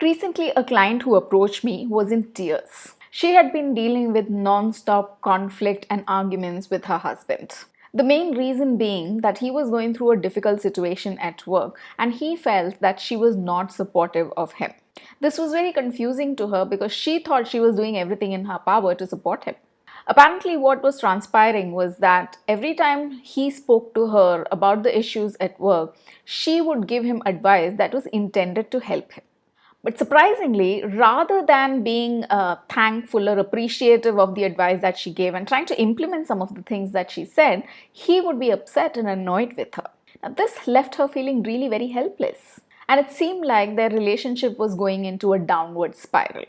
Recently, a client who approached me was in tears. She had been dealing with non-stop conflict and arguments with her husband. The main reason being that he was going through a difficult situation at work and he felt that she was not supportive of him. This was very confusing to her because she thought she was doing everything in her power to support him. Apparently, what was transpiring was that every time he spoke to her about the issues at work, she would give him advice that was intended to help him. But surprisingly, rather than being thankful or appreciative of the advice that she gave and trying to implement some of the things that she said, he would be upset and annoyed with her. Now, this left her feeling really very helpless. And it seemed like their relationship was going into a downward spiral.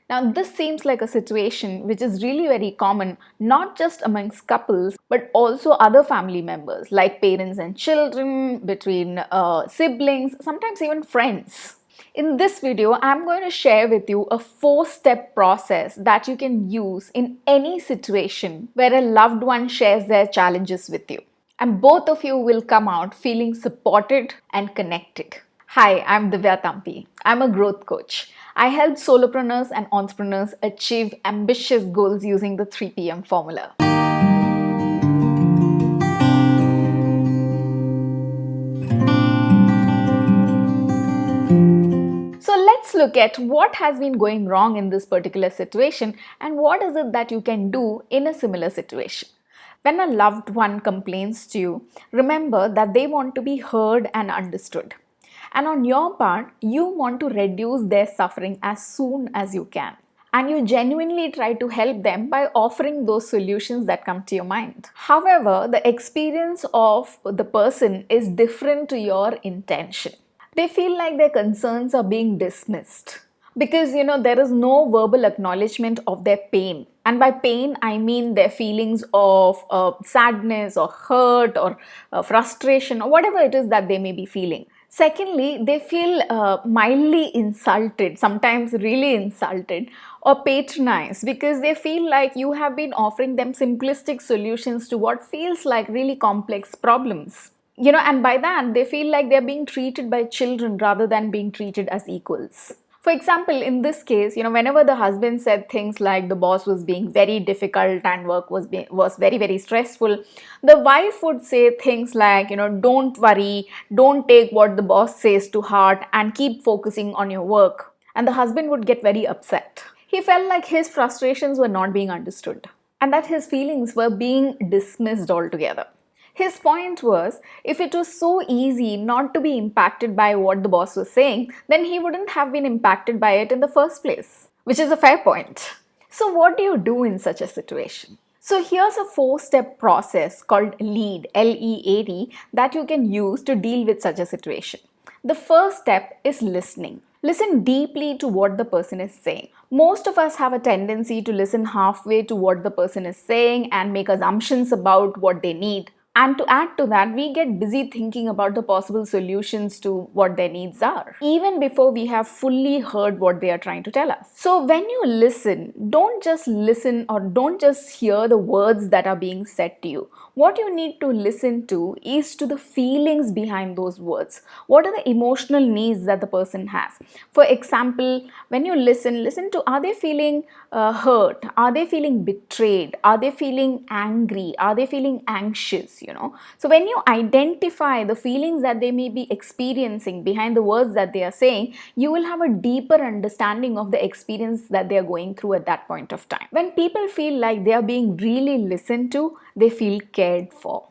Now, this seems like a situation which is really very common, not just amongst couples, but also other family members, like parents and children, between siblings, sometimes even friends. In this video, I'm going to share with you a 4-step process that you can use in any situation where a loved one shares their challenges with you. And both of you will come out feeling supported and connected. Hi, I'm Divya Tampi. I'm a growth coach. I help solopreneurs and entrepreneurs achieve ambitious goals using the 3PM formula. So let's look at what has been going wrong in this particular situation and what is it that you can do in a similar situation. When a loved one complains to you, remember that they want to be heard and understood. And on your part, you want to reduce their suffering as soon as you can. And you genuinely try to help them by offering those solutions that come to your mind. However, the experience of the person is different to your intention. They feel like their concerns are being dismissed because there is no verbal acknowledgement of their pain. And by pain, I mean their feelings of sadness or hurt or frustration or whatever it is that they may be feeling. Secondly, they feel mildly insulted, sometimes really insulted or patronized because they feel like you have been offering them simplistic solutions to what feels like really complex problems. And by that, they feel like they're being treated by children rather than being treated as equals. For example, in this case, whenever the husband said things like the boss was being very difficult and work was very, very stressful, the wife would say things like, don't worry, don't take what the boss says to heart and keep focusing on your work. And the husband would get very upset. He felt like his frustrations were not being understood and that his feelings were being dismissed altogether. His point was, if it was so easy not to be impacted by what the boss was saying, then he wouldn't have been impacted by it in the first place, which is a fair point. So what do you do in such a situation? So here's a 4-step process called LEAD, L-E-A-D, that you can use to deal with such a situation. The first step is listening. Listen deeply to what the person is saying. Most of us have a tendency to listen halfway to what the person is saying and make assumptions about what they need. And to add to that, we get busy thinking about the possible solutions to what their needs are, even before we have fully heard what they are trying to tell us. So when you listen, don't just listen or don't just hear the words that are being said to you. What you need to listen to is to the feelings behind those words. What are the emotional needs that the person has? For example, when you listen to, are they feeling hurt? Are they feeling betrayed? Are they feeling angry? Are they feeling anxious? So when you identify the feelings that they may be experiencing behind the words that they are saying, you will have a deeper understanding of the experience that they are going through at that point of time. When people feel like they are being really listened to, they feel cared for.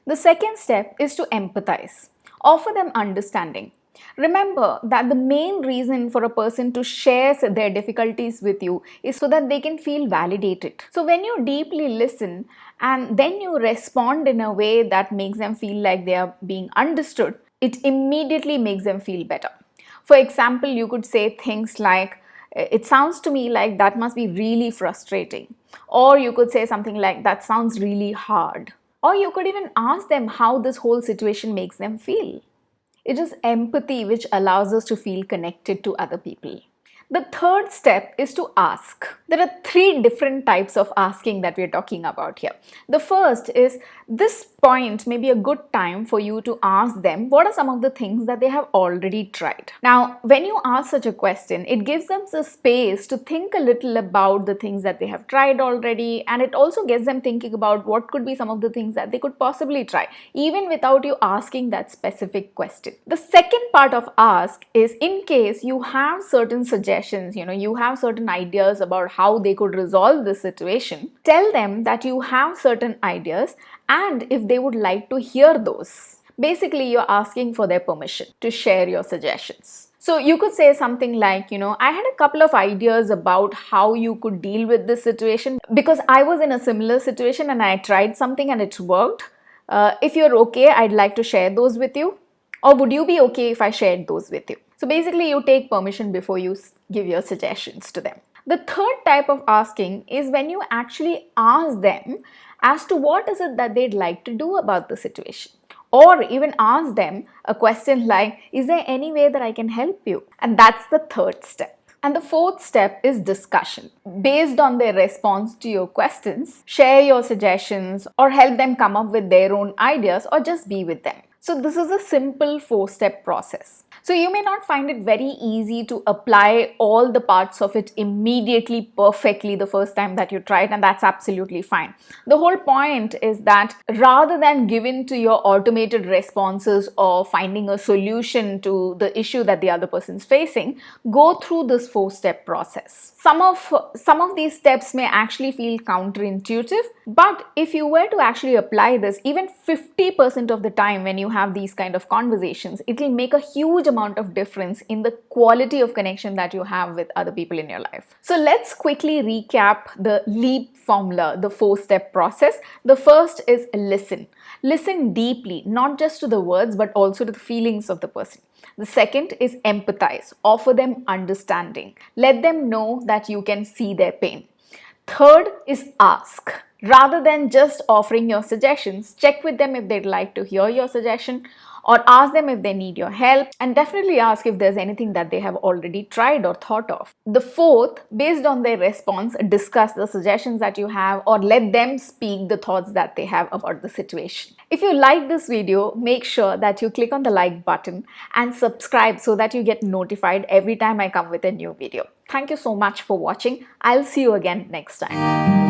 The second step is to empathize. Offer them understanding. Remember that the main reason for a person to share their difficulties with you is so that they can feel validated. So when you deeply listen and then you respond in a way that makes them feel like they are being understood, it immediately makes them feel better. For example, you could say things like, it sounds to me like that must be really frustrating. Or you could say something like, that sounds really hard. Or you could even ask them how this whole situation makes them feel. It is empathy which allows us to feel connected to other people. The third step is to ask. There are three different types of asking that we're talking about here. The first is, this point may be a good time for you to ask them what are some of the things that they have already tried. Now, when you ask such a question, it gives them the space to think a little about the things that they have tried already, and it also gets them thinking about what could be some of the things that they could possibly try, even without you asking that specific question. The second part of ask is, in case you have certain suggestions, you have certain ideas about how they could resolve this situation, tell them that you have certain ideas and if they would like to hear those. Basically, you're asking for their permission to share your suggestions. So you could say something like, I had a couple of ideas about how you could deal with this situation because I was in a similar situation and I tried something and it worked. If you're okay, I'd like to share those with you. Or would you be okay if I shared those with you? So basically, you take permission before you give your suggestions to them. The third type of asking is when you actually ask them as to what is it that they'd like to do about the situation. Or even ask them a question like, is there any way that I can help you? And that's the third step. And the fourth step is discussion. Based on their response to your questions, share your suggestions or help them come up with their own ideas or just be with them. So this is a simple 4-step process. So you may not find it very easy to apply all the parts of it immediately perfectly the first time that you try it, and that's absolutely fine. The whole point is that rather than give in to your automated responses or finding a solution to the issue that the other person's facing, go through this 4-step process. Some of these steps may actually feel counterintuitive, but if you were to actually apply this even 50% of the time when you have these kind of conversations, it will make a huge amount of difference in the quality of connection that you have with other people in your life. So let's quickly recap the LEAP formula, the 4-step process. The first is listen. Listen deeply, not just to the words, but also to the feelings of the person. The second is empathize. Offer them understanding. Let them know that you can see their pain. Third is ask. Rather than just offering your suggestions, check with them if they'd like to hear your suggestion, or ask them if they need your help, and definitely ask if there's anything that they have already tried or thought of. The fourth, based on their response, discuss the suggestions that you have or let them speak the thoughts that they have about the situation. If you like this video, make sure that you click on the like button and subscribe so that you get notified every time I come with a new video. Thank you so much for watching. I'll see you again next time.